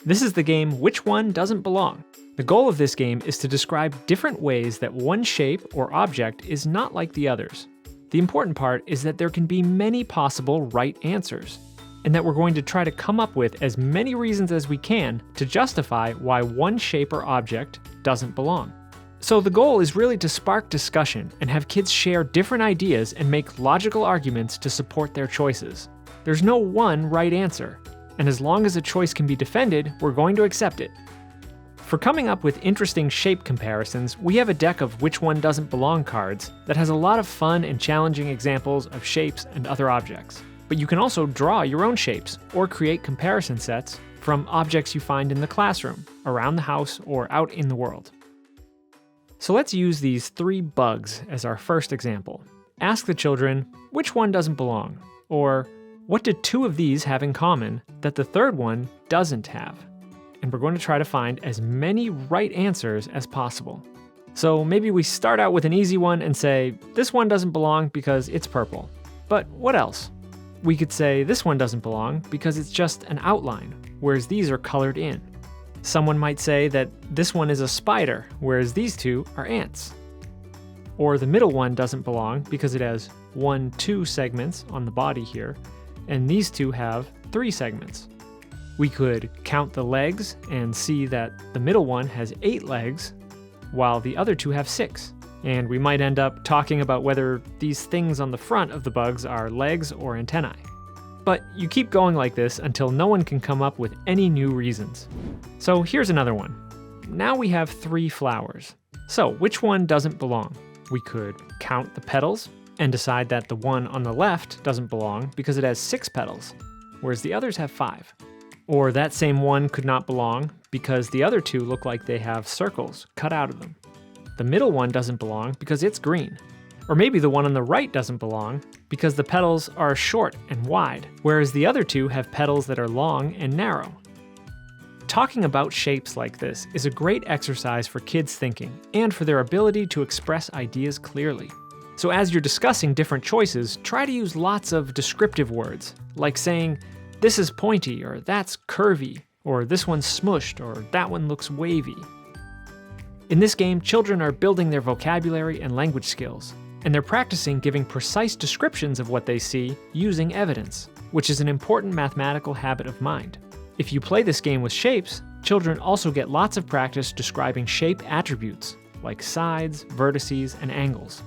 This is the game Which One Doesn't Belong? The goal of this game is to describe different ways that one shape or object is not like the others. The important part is that there can be many possible right answers, and that we're going to try to come up with as many reasons as we can to justify why one shape or object doesn't belong. So the goal is really to spark discussion and have kids share different ideas and make logical arguments to support their choices. There's no one right answer, and as long as a choice can be defended, we're going to accept it. For coming up with interesting shape comparisons, we have a deck of Which One Doesn't Belong cards that has a lot of fun and challenging examples of shapes and other objects. But you can also draw your own shapes or create comparison sets from objects you find in the classroom, around the house, or out in the world. So let's use these 3 bugs as our first example. Ask the children, which one doesn't belong? Or, what do 2 of these have in common that the third one doesn't have? And we're going to try to find as many right answers as possible. So maybe we start out with an easy one and say, this one doesn't belong because it's purple. But what else? We could say this one doesn't belong because it's just an outline, whereas these are colored in. Someone might say that this one is a spider, whereas these 2 are ants. Or the middle one doesn't belong because it has 2 segments on the body here, and these 2 have 3 segments. We could count the legs and see that the middle one has 8 legs, while the other 2 have 6. And we might end up talking about whether these things on the front of the bugs are legs or antennae. But you keep going like this until no one can come up with any new reasons. So here's another one. Now we have 3 flowers. So which one doesn't belong? We could count the petals and decide that the one on the left doesn't belong because it has 6 petals, whereas the others have 5. Or that same one could not belong because the other 2 look like they have circles cut out of them. The middle one doesn't belong because it's green. Or maybe the one on the right doesn't belong because the petals are short and wide, whereas the other 2 have petals that are long and narrow. Talking about shapes like this is a great exercise for kids' thinking and for their ability to express ideas clearly. So as you're discussing different choices, try to use lots of descriptive words, like saying, this is pointy, or that's curvy, or this one's smushed, or that one looks wavy. In this game, children are building their vocabulary and language skills, and they're practicing giving precise descriptions of what they see using evidence, which is an important mathematical habit of mind. If you play this game with shapes, children also get lots of practice describing shape attributes, like sides, vertices, and angles.